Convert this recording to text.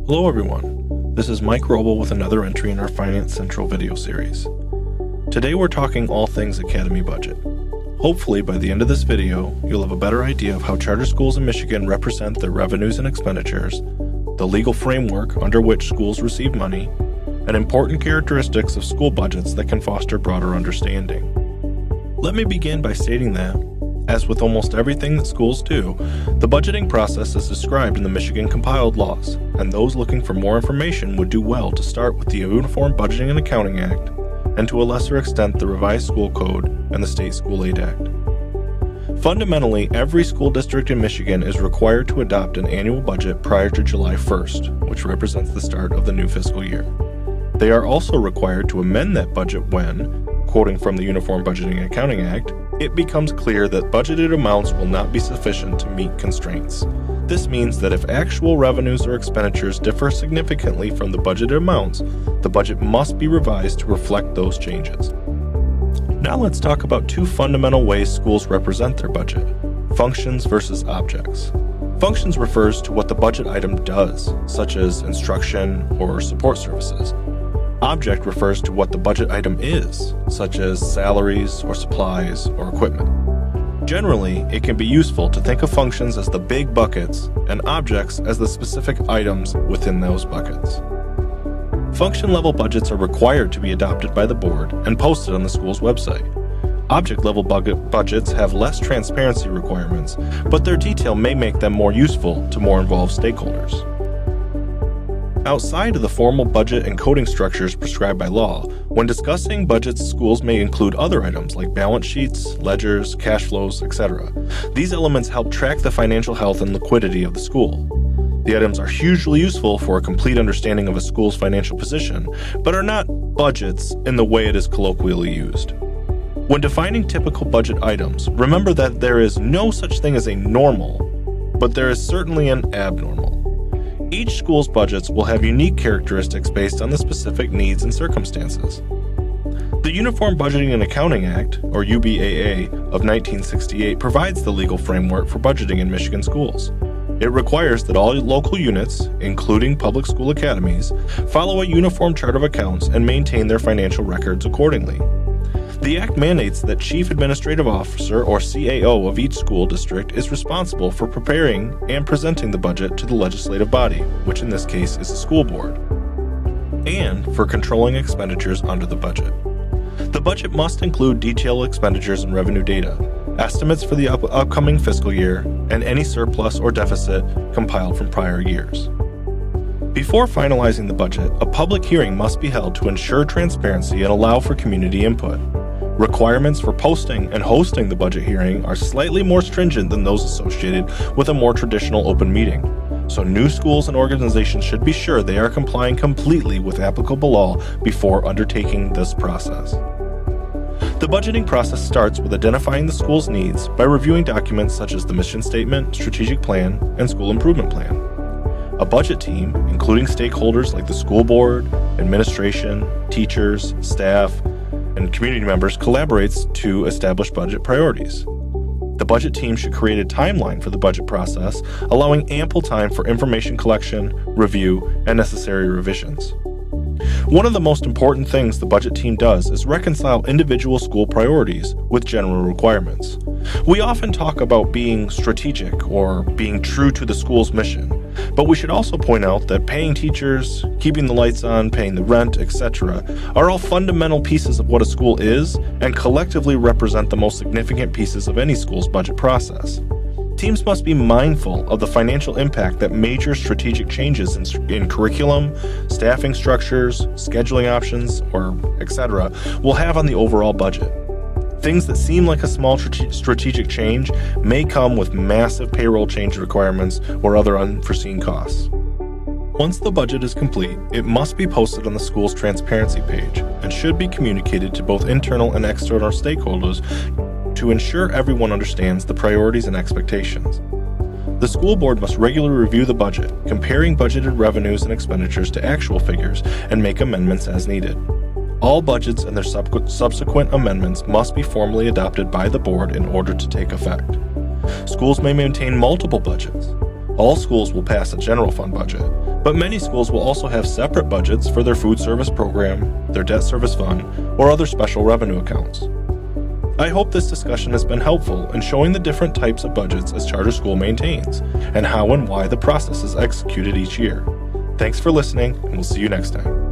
Hello everyone, this is Mike Roble with another entry in our Finance Central video series. Today we're talking all things Academy budget. Hopefully by the end of this video, you'll have a better idea of how charter schools in Michigan represent their revenues and expenditures, the legal framework under which schools receive money, and important characteristics of school budgets that can foster broader understanding. Let me begin by stating that, as with almost everything that schools do, the budgeting process is described in the Michigan compiled laws, and those looking for more information would do well to start with the Uniform Budgeting and Accounting Act, and to a lesser extent the Revised School Code and the State School Aid Act. Fundamentally, every school district in Michigan is required to adopt an annual budget prior to July 1st, which represents the start of the new fiscal year. They are also required to amend that budget when, quoting from the Uniform Budgeting and Accounting Act, it becomes clear that budgeted amounts will not be sufficient to meet constraints. This means that if actual revenues or expenditures differ significantly from the budgeted amounts, the budget must be revised to reflect those changes. Now let's talk about two fundamental ways schools represent their budget: functions versus objects. Functions refers to what the budget item does, such as instruction or support services. Object refers to what the budget item is, such as salaries or supplies or equipment. Generally, it can be useful to think of functions as the big buckets and objects as the specific items within those buckets. Function-level budgets are required to be adopted by the board and posted on the school's website. Object-level budgets have less transparency requirements, but their detail may make them more useful to more involved stakeholders. Outside of the formal budget and coding structures prescribed by law, when discussing budgets, schools may include other items like balance sheets, ledgers, cash flows, etc. These elements help track the financial health and liquidity of the school. The items are hugely useful for a complete understanding of a school's financial position, but are not budgets in the way it is colloquially used. When defining typical budget items, remember that there is no such thing as a normal, but there is certainly an abnormal. Each school's budgets will have unique characteristics based on the specific needs and circumstances. The Uniform Budgeting and Accounting Act, or UBAA, of 1968 provides the legal framework for budgeting in Michigan schools. It requires that all local units, including public school academies, follow a uniform chart of accounts and maintain their financial records accordingly. The Act mandates that Chief Administrative Officer or CAO of each school district is responsible for preparing and presenting the budget to the legislative body, which in this case is the school board, and for controlling expenditures under the budget. The budget must include detailed expenditures and revenue data, estimates for the upcoming fiscal year, and any surplus or deficit compiled from prior years. Before finalizing the budget, a public hearing must be held to ensure transparency and allow for community input. Requirements for posting and hosting the budget hearing are slightly more stringent than those associated with a more traditional open meeting, so new schools and organizations should be sure they are complying completely with applicable law before undertaking this process. The budgeting process starts with identifying the school's needs by reviewing documents such as the mission statement, strategic plan, and school improvement plan. A budget team, including stakeholders like the school board, administration, teachers, staff, and community members, collaborates to establish budget priorities. The budget team should create a timeline for the budget process, allowing ample time for information collection, review, and necessary revisions. One of the most important things the budget team does is reconcile individual school priorities with general requirements. We often talk about being strategic or being true to the school's mission, but we should also point out that paying teachers, keeping the lights on, paying the rent, etc. are all fundamental pieces of what a school is and collectively represent the most significant pieces of any school's budget process. Teams must be mindful of the financial impact that major strategic changes in curriculum, staffing structures, scheduling options, or etc. will have on the overall budget. Things that seem like a small strategic change may come with massive payroll change requirements or other unforeseen costs. Once the budget is complete, it must be posted on the school's transparency page and should be communicated to both internal and external stakeholders to ensure everyone understands the priorities and expectations. The school board must regularly review the budget, comparing budgeted revenues and expenditures to actual figures, and make amendments as needed. All budgets and their subsequent amendments must be formally adopted by the board in order to take effect. Schools may maintain multiple budgets. All schools will pass a general fund budget, But many schools will also have separate budgets for their food service program, their debt service fund, or other special revenue accounts. I hope this discussion has been helpful in showing the different types of budgets a charter school maintains, and how and why the process is executed each year. Thanks for listening, and we'll see you next time.